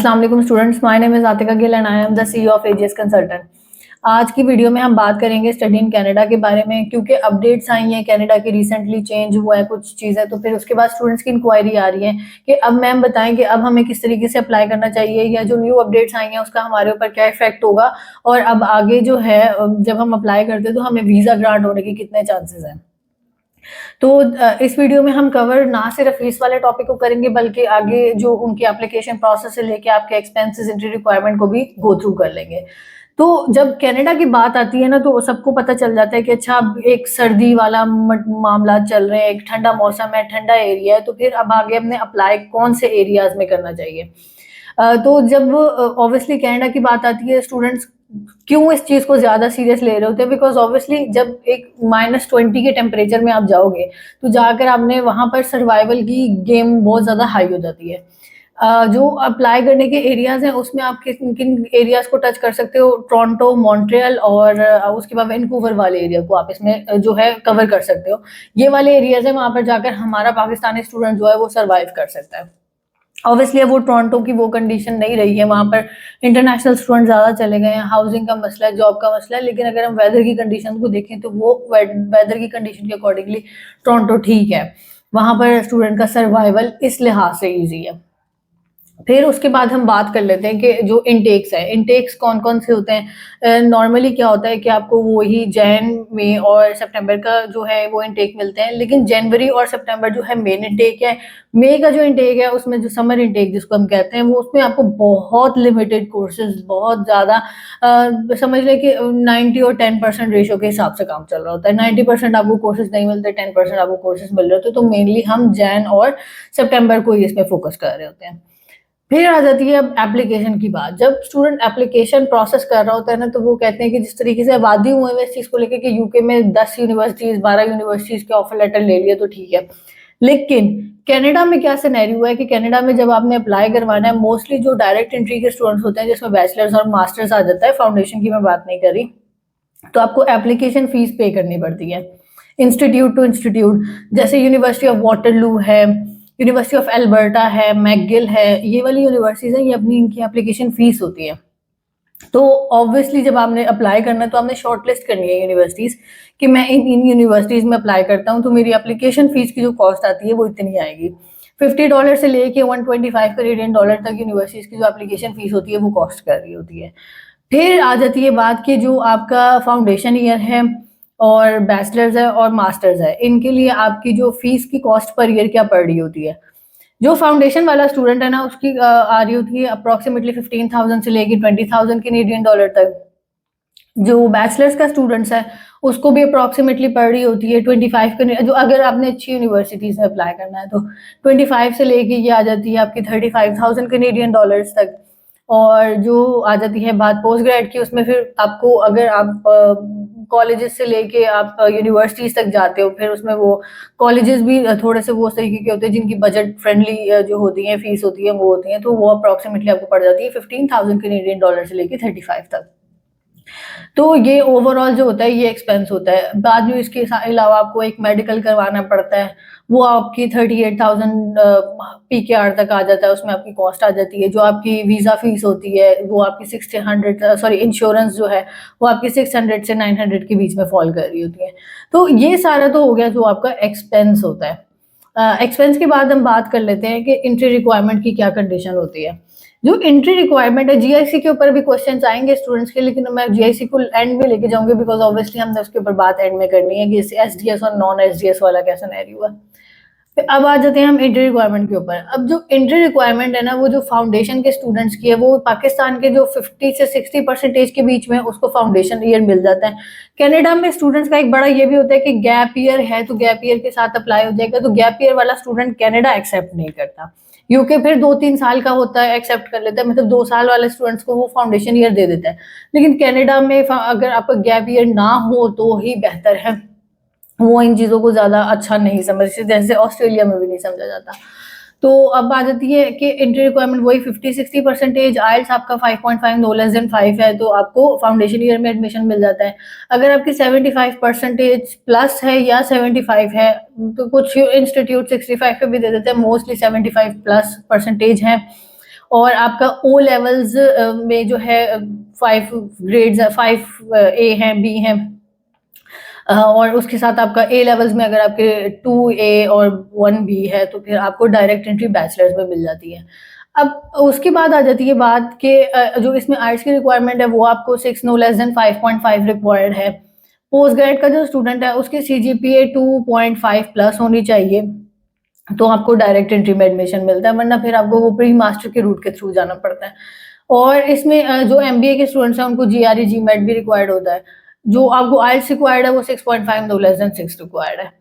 अस्सलाम वालेकुम students, my name is Atika Gill and I am the CEO of AGS consultant. आज की वीडियो में हम बात करेंगे स्टडी इन कनाडा के बारे में, क्योंकि अपडेट्स आई हैं कनाडा की, रिसेंटली चेंज हुआ है कुछ चीज़ें। तो फिर उसके बाद स्टूडेंट्स की इंक्वायरी आ रही है कि अब मैम बताएं कि अब हमें किस तरीके से अप्लाई करना चाहिए, या जो न्यू अपडेट्स आई हैं उसका हमारे ऊपर क्या इफेक्ट होगा, और अब आगे जो है जब हम अप्लाई करते हैं तो हमें वीज़ा ग्रांट होने के कितने चांसेस हैं। तो इस वीडियो में हम कवर ना सिर्फ इस वाले टॉपिक को करेंगे, बल्कि आगे जो उनकी एप्लीकेशन प्रोसेस से लेके आपके एक्सपेंसेस, एंट्री रिक्वायरमेंट को भी गो थ्रू कर लेंगे। तो जब कनाडा की बात आती है ना, तो सबको पता चल जाता है कि अच्छा अब एक सर्दी वाला मामला चल रहे हैं, एक ठंडा मौसम है, ठंडा एरिया है, तो फिर अब आगे हमने अप्लाई कौन से एरियाज में करना चाहिए। तो जब ऑब्वियसली कनाडा की बात आती है, स्टूडेंट्स क्यों इस चीज़ को ज़्यादा सीरियस ले रहे होते हैं, बिकॉज ऑब्वियसली जब एक -20 के टेम्परेचर में आप जाओगे तो जाकर आपने वहाँ पर सर्वाइवल की गेम बहुत ज़्यादा हाई हो जाती है। जो अप्लाई करने के एरियाज़ हैं उसमें आप किन किन एरियाज़ को टच कर सकते हो, टोरंटो, मॉन्ट्रियल और उसके बाद वैंकूवर वाले एरिया को आप इसमें जो है कवर कर सकते हो। ये वाले एरियाज़ हैं, वहाँ पर जाकर हमारा पाकिस्तानी स्टूडेंट जो है वो सर्वाइव कर सकता है। ऑब्वियसली अब वो टोरंटो की वो कंडीशन नहीं रही है, वहाँ पर इंटरनेशनल स्टूडेंट ज़्यादा चले गए हैं, हाउसिंग का मसला है, जॉब का मसला है। लेकिन अगर हम वेदर की कंडीशन को देखें तो वो वेदर की कंडीशन के अकॉर्डिंगली टोरंटो ठीक है, वहाँ पर स्टूडेंट का सर्वाइवल इस लिहाज से ईजी है। फिर उसके बाद हम बात कर लेते हैं कि जो इनटेक्स है, इनटेक्स कौन कौन से होते हैं। नॉर्मली क्या होता है कि आपको वही जैन, मई और सितंबर का जो है वो इनटेक मिलते हैं, लेकिन जनवरी और सितंबर जो है मेन इनटेक है। मई का जो इनटेक है उसमें जो समर इनटेक जिसको हम कहते हैं, वो उसमें आपको बहुत लिमिटेड कोर्सेज, बहुत ज़्यादा समझ लें कि 90 और 10% रेशो के हिसाब से काम चल रहा होता है। 90% आपको कोर्सेज नहीं मिलते, 10% आपको कोर्सेज मिल रहे होते हैं। तो मेनली हम जैन और सितंबर को ही इस पर फोकस कर रहे होते हैं। फिर आ जाती है अब एप्लीकेशन की बात। जब स्टूडेंट एप्लीकेशन प्रोसेस कर रहा होता है ना, तो वो कहते हैं कि जिस तरीके से आबादी हुए हैं इस चीज़ को लेकर कि यूके में 10 यूनिवर्सिटीज़, 12 यूनिवर्सिटीज़ के ऑफर लेटर ले लिया तो ठीक है। लेकिन कनाडा में क्या सिनेरियो है कि कनाडा में जब आपने अप्लाई करवाना है, मोस्टली जो डायरेक्ट एंट्री के स्टूडेंट्स होते हैं जिसमें बैचलर्स और मास्टर्स आ जाता है, फाउंडेशन की मैं बात नहीं कर रही, तो आपको एप्लीकेशन फीस पे करनी पड़ती है इंस्टीट्यूट टू इंस्टीट्यूट। जैसे यूनिवर्सिटी ऑफ वाटरलू है, यूनिवर्सिटी ऑफ एल्बर्टा है, मैकगिल है, ये वाली यूनिवर्सिटीज़ हैं, ये अपनी इनकी एप्लीकेशन फीस होती है। तो ऑब्वियसली जब आपने अप्लाई करना है तो आपने शॉर्ट लिस्ट करनी है यूनिवर्सिटीज़ कि मैं इन यूनिवर्सिटीज़ में अप्लाई करता हूँ, तो मेरी एप्लीकेशन फीस की जो कॉस्ट आती है वो इतनी आएगी। $50 से लेके 125 कनेडियन डॉलर तक यूनिवर्सिटीज़ की जो एप्लीकेशन फीस होती है वो कॉस्ट कर रही होती है। फिर आ जाती है बात कि जो आपका फाउंडेशन ईयर है और बैचलर्स है और मास्टर्स है, इनके लिए आपकी जो फीस की कॉस्ट पर ईयर क्या पड़ रही होती है। जो फाउंडेशन वाला स्टूडेंट है ना, उसकी आ रही होती है अप्रोक्सीमेटली 15,000 से लेके 20,000 कनेडियन डॉलर तक। जो बैचलर्स का स्टूडेंट्स है उसको भी अप्रोक्सीमेटली पड़ रही होती है 25 जो अगर आपने अच्छी यूनिवर्सिटीज में अप्लाई करना है तो 25 से लेके ये आ जाती है आपकी 35,000 कनेडियन डॉलर्स तक। और जो आ जाती है बात पोस्ट ग्रेड की, उसमें फिर आपको अगर आप कॉलेजेस से लेके आप यूनिवर्सिटीज तक जाते हो, फिर उसमें वो कॉलेजेस भी थोड़े से वो उस तरीके के होते हैं जिनकी बजट फ्रेंडली जो होती है फीस होती है वो होती है, तो वो अप्रोक्सीमेटली आपको पड़ जाती है 15,000 कनेडियन डॉलर से लेके 35 तक। तो ये ओवरऑल जो होता है ये एक्सपेंस होता है। बाद में इसके अलावा आपको एक मेडिकल करवाना पड़ता है, वो आपकी 38,000 पीकेआर तक आ जाता है, उसमें आपकी कॉस्ट आ जाती है। जो आपकी वीज़ा फीस होती है वो आपकी 600 सॉरी इंश्योरेंस जो है वो आपकी 600 से 900 के बीच में फॉल कर रही होती है। तो ये सारा तो हो गया जो आपका एक्सपेंस होता है। एक्सपेंस के बाद हम बात कर लेते हैं कि एंट्री रिक्वायरमेंट की क्या कंडीशन होती है। जो एंट्री रिक्वायरमेंट है, जीआईसी के ऊपर भी क्वेश्चंस आएंगे स्टूडेंट्स के, लेकिन मैं जीआईसी को एंड में लेके जाऊंगी बिकॉज ऑब्वियसली हमने उसके ऊपर बात एंड में करनी है कि एसडीएस और नॉन एसडीएस वाला क्या सिनेरियो है। फिर अब आ जाते हैं हम एंट्री रिक्वायरमेंट के ऊपर। अब जो एंट्री रिक्वायरमेंट है ना, वो जो फाउंडेशन के स्टूडेंट्स की है, वो पाकिस्तान के जो 50 से 60% के बीच में उसको फाउंडेशन ईयर मिल जाता है। कनाडा में स्टूडेंट्स का एक बड़ा ये भी होता है कि गैप ईयर है तो गैप ईयर के साथ अप्लाई हो जाएगा, तो गैप ईयर वाला स्टूडेंट कनाडा एक्सेप्ट नहीं करता। यूके फिर 2-3 साल का होता है, एक्सेप्ट कर लेता है, मतलब 2 साल वाले स्टूडेंट्स को वो फाउंडेशन ईयर दे देता है। लेकिन कनाडा में अगर आपका गैप ईयर ना हो तो ही बेहतर है, वो इन चीज़ों को ज़्यादा अच्छा नहीं समझते, जैसे ऑस्ट्रेलिया में भी नहीं समझा जाता। तो अब आ जाती है कि एंट्री रिक्वायरमेंट वही 50-60%, आइल्स आपका 5.5 नो लेस देन 5 है तो आपको फाउंडेशन ईयर में एडमिशन मिल जाता है। अगर आपकी 75% प्लस है या 75 है, तो कुछ इंस्टीट्यूट 65 पे भी दे देते हैं, मोस्टली 75 प्लस परसेंटेज है। और आपका ओ लेवल्स में जो है 5 ग्रेड्स 5 ए हैं, बी हैं, और उसके साथ आपका ए लेवल्स में अगर आपके 2A और 1B है तो फिर आपको डायरेक्ट एंट्री बैचलर्स में मिल जाती है। अब उसके बाद आ जाती है बात कि जो इसमें आर्ट्स की रिक्वायरमेंट है वो आपको 6 नो लेस देन 5.5 रिक्वायर्ड है। पोस्ट ग्रेड का जो स्टूडेंट है उसकी CGPA 2.5 प्लस होनी चाहिए, तो आपको डायरेक्ट एंट्री में एडमिशन मिलता है, वरना फिर आपको वो प्री मास्टर के रूट के थ्रू जाना पड़ता है। और इसमें जो MBA के स्टूडेंट्स हैं उनको GRE GMAT भी रिक्वायर्ड होता है। जो आपको आइल्स रिक्वायर्ड है वो 6.5 नो लेस देन 6 रिक्वायर्ड है।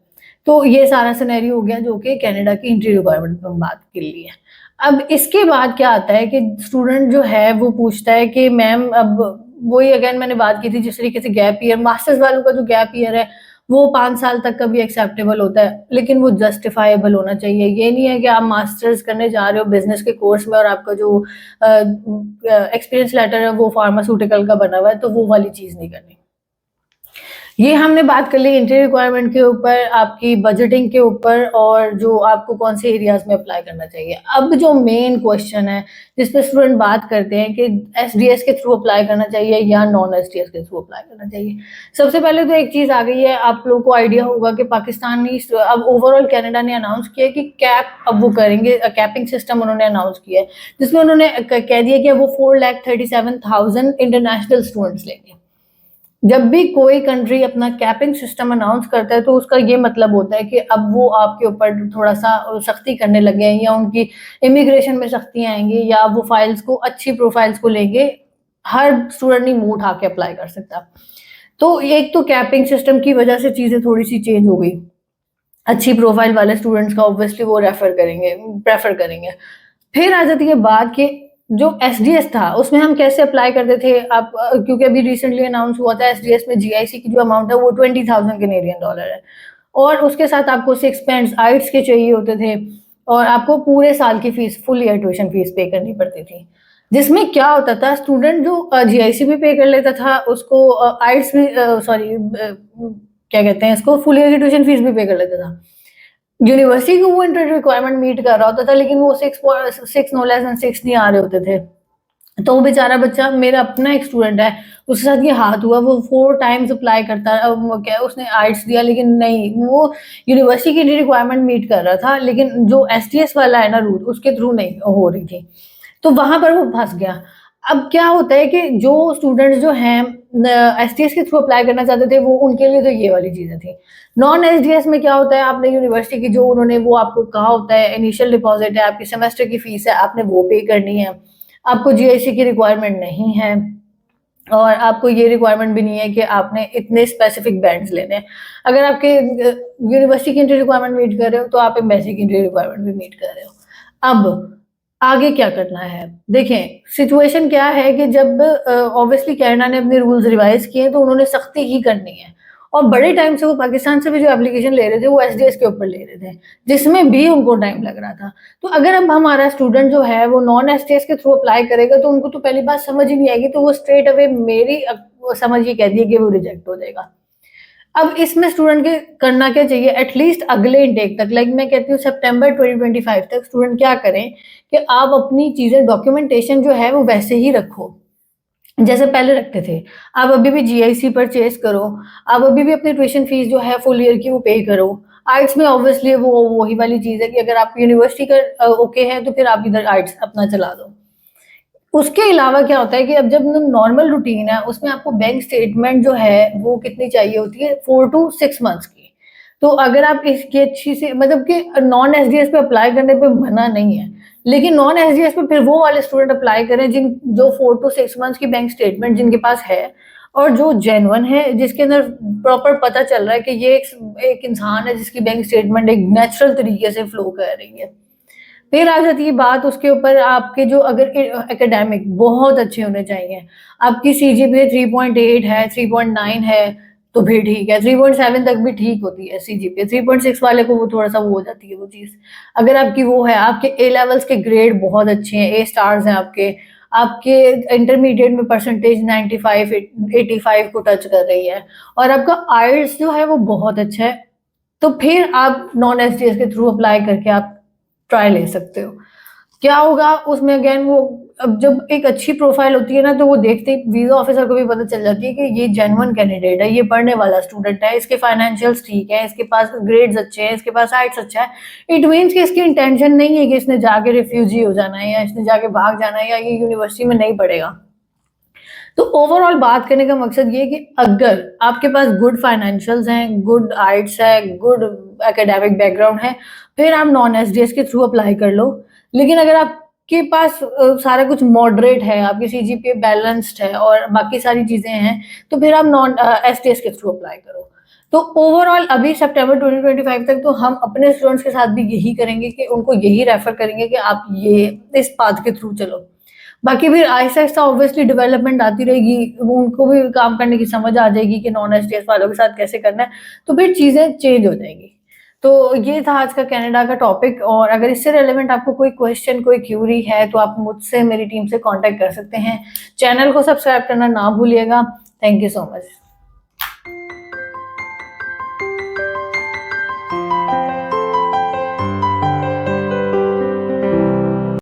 तो ये सारा सिनेरियो हो गया जो कि कनाडा की एंट्री रिक्वायरमेंट पर बात के लिए है। अब इसके बाद क्या आता है कि स्टूडेंट जो है वो पूछता है कि मैम, अब वही अगेन मैंने बात की थी जिस तरीके से गैप ईयर, मास्टर्स वालों का जो गैप ईयर है वो 5 साल तक का भी एक्सेप्टेबल होता है, लेकिन वो जस्टिफाइबल होना चाहिए। ये नहीं है कि आप मास्टर्स करने जा रहे हो बिजनेस के कोर्स में और आपका जो एक्सपीरियंस लेटर है वो फार्मास्यूटिकल का बना हुआ है, तो वो वाली चीज नहीं करनी। ये हमने बात कर ली एंट्री रिक्वायरमेंट के ऊपर, आपकी बजटिंग के ऊपर, और जो आपको कौन से एरियाज में अप्लाई करना चाहिए। अब जो मेन क्वेश्चन है जिस पे स्टूडेंट बात करते हैं कि SDS के थ्रू अप्लाई करना चाहिए या नॉन SDS के थ्रू अप्लाई करना चाहिए। सबसे पहले तो एक चीज आ गई है, आप लोगों को आइडिया होगा कि पाकिस्तानी अब ओवरऑल कनाडा ने अनाउंस किया कि कैप अब वो करेंगे, कैपिंग सिस्टम उन्होंने अनाउंस किया है, जिसमें उन्होंने कह दिया कि वो 4,37,000 इंटरनेशनल स्टूडेंट्स लेंगे। जब भी कोई कंट्री अपना कैपिंग सिस्टम अनाउंस करता है तो उसका ये मतलब होता है कि अब वो आपके ऊपर थोड़ा सा सख्ती करने लगे हैं, या उनकी इमिग्रेशन में सख्ती आएंगी, या वो फाइल्स को, अच्छी प्रोफाइल्स को लेंगे। हर स्टूडेंट नहीं मुंह उठा के अप्लाई कर सकता। तो एक तो कैपिंग सिस्टम की वजह से चीजें थोड़ी सी चेंज हो गई। अच्छी प्रोफाइल वाले स्टूडेंट्स का ऑब्वियसली वो प्रेफर करेंगे। फिर आ जाती है बात कि जो SDS था उसमें हम कैसे अप्लाई करते थे। आप क्योंकि अभी रिसेंटली अनाउंस हुआ था SDS में GIC की जो अमाउंट है वो 20,000 कैनेडियन डॉलर है, और उसके साथ आपको 6 पेंस आइट्स के चाहिए होते थे, और आपको पूरे साल की fees, full year tuition fees पे करनी पड़ती थी। जिसमें क्या होता था, स्टूडेंट जो GIC भी पे कर लेता था उसको आइट्स भी, सॉरी क्या कहते हैं इसको, फुल ईयर की ट्यूशन फीस भी पे कर लेता था। यूनिवर्सिटी को वो इंटर रिक्वायरमेंट मीट कर रहा होता था, लेकिन वो 6 नो लेस देन 6 नहीं आ रहे होते थे। तो वो बेचारा बच्चा, मेरा अपना एक स्टूडेंट है, उसके साथ ये हाथ हुआ, वो 4 टाइम्स अप्लाई करता, क्या उसने आर्ट्स दिया लेकिन नहीं, वो यूनिवर्सिटी की रिक्वायरमेंट मीट कर रहा था, लेकिन जो SDS वाला है ना रूट, उसके थ्रू नहीं हो रही थी, तो वहां पर वो फंस गया। अब क्या होता है कि जो स्टूडेंट्स जो हैं SDS के थ्रू अप्लाई करना चाहते थे, वो उनके लिए तो ये वाली चीजें थी। नॉन SDS में क्या होता है, आपने यूनिवर्सिटी की जो उन्होंने वो आपको कहा होता है, इनिशियल डिपॉजिट है, आपकी सेमेस्टर की फीस है, आपने वो पे करनी है। आपको GIC की रिक्वायरमेंट नहीं है, और आपको ये रिक्वायरमेंट भी नहीं है कि आपने इतने स्पेसिफिक बैंड्स लेने हैं। अगर आपके यूनिवर्सिटी की एंट्री रिक्वायरमेंट मीट कर रहे हो तो आप एम्बेसी की एंट्री रिक्वायरमेंट भी मीट कर रहे हो। अब आगे क्या करना है, देखें सिचुएशन क्या है कि जब ऑब्वियसली कनाडा ने अपने रूल्स रिवाइज किए तो उन्होंने सख्ती ही करनी है, और बड़े टाइम से वो पाकिस्तान से भी जो एप्लीकेशन ले रहे थे वो SDS के ऊपर ले रहे थे, जिसमें भी उनको टाइम लग रहा था। तो अगर अब हमारा स्टूडेंट जो है वो नॉन SDS के थ्रू अप्लाई करेगा तो उनको तो पहली बात समझ ही नहीं आएगी, तो वो स्ट्रेट अवे मेरी समझ ये कह दिए कि वो रिजेक्ट हो जाएगा। अब इसमें स्टूडेंट के करना क्या चाहिए, एटलीस्ट अगले इनटेक तक, लाइक मैं कहती हूँ सितंबर 2025 तक स्टूडेंट क्या करें कि आप अपनी चीजें, डॉक्यूमेंटेशन जो है वो वैसे ही रखो जैसे पहले रखते थे। आप अभी भी GIC परचेज करो, आप अभी भी अपनी ट्यूशन फीस जो है फुल ईयर की वो पे करो। आर्ट्स में ऑब्वियसली वो वही वाली चीज है कि अगर आप यूनिवर्सिटी का ओके है तो फिर आप इधर आर्ट्स अपना चला दो। उसके अलावा क्या होता है कि अब जब नॉर्मल रूटीन है उसमें आपको बैंक स्टेटमेंट जो है वो कितनी चाहिए होती है, 4 to 6 मंथ्स की। तो अगर आप इसकी अच्छी से, मतलब कि नॉन SDS पे अप्लाई करने पे मना नहीं है, लेकिन नॉन SDS पे फिर वो वाले स्टूडेंट अप्लाई करें जिन जो 4 to 6 मंथ्स की बैंक स्टेटमेंट जिनके पास है, और जो जेन्युइन है, जिसके अंदर प्रॉपर पता चल रहा है कि ये एक इंसान है जिसकी बैंक स्टेटमेंट एक नेचुरल तरीके से फ्लो कर रही है। फिर आ जाती है बात उसके ऊपर, आपके जो अगर एकेडमिक बहुत अच्छे होने चाहिए, आपकी CGPA 3.8 है, 3.9 है, तो फिर ठीक है, 3.7 तक भी ठीक होती है CGPA। 3.6 वाले को वो थोड़ा सा वो हो जाती है वो चीज। अगर आपकी वो है, आपके A लेवल्स के ग्रेड बहुत अच्छे हैं, A स्टार्स हैं आपके इंटरमीडिएट में परसेंटेज 95 85 को टच कर रही है, और आपका आइल्स जो है वो बहुत अच्छा है, तो फिर आप नॉन SDS के थ्रू अप्लाई करके आप ट्राई ले सकते हो। क्या होगा उसमें अगेन वो, अब जब एक अच्छी प्रोफाइल होती है ना तो वो देखते ही वीजा ऑफिसर को भी पता चल जाती है कि ये जेन्युइन कैंडिडेट है, ये पढ़ने वाला स्टूडेंट है, इसके फाइनेंशियल्स ठीक है, इसके पास ग्रेड्स अच्छे हैं, इसके पास आइट्स अच्छा है। इट मीन्स कि इसकी इंटेंशन नहीं है कि इसने जाके रिफ्यूजी हो जाना है या इसने जाके भाग जाना है या ये यूनिवर्सिटी में नहीं पढ़ेगा। तो ओवरऑल बात करने का मकसद ये है कि अगर आपके पास गुड फाइनेंशियल्स हैं, गुड आइट्स है, गुड एकेडमिक बैकग्राउंड है, फिर आप नॉन एसडीएस के थ्रू अप्लाई कर लो। लेकिन अगर आपके पास सारा कुछ मॉडरेट है, आपकी सीजीपीए बैलेंस्ड है और बाकी सारी चीजें हैं, तो फिर आप नॉन एसडीएस के थ्रू अप्लाई करो। तो ओवरऑल अभी सितंबर 2025 तक तो हम अपने स्टूडेंट्स के साथ भी यही करेंगे कि उनको यही रेफर करेंगे कि आप ये इस पाथ के थ्रू चलो। बाकी फिर आहिस्ता-आहिस्ता ऑब्वियसली डेवलपमेंट आती रहेगी, उनको भी काम करने की समझ आ जाएगी कि नॉन एसडीएस वालों के साथ कैसे करना है, तो फिर चीज़ें चेंज हो जाएंगी। तो ये था आज का कनाडा का टॉपिक, और अगर इससे रिलेवेंट आपको कोई क्वेश्चन, कोई क्यूरी है तो आप मुझसे, मेरी टीम से कॉन्टैक्ट कर सकते हैं। चैनल को सब्सक्राइब करना ना भूलिएगा। Thank you so much.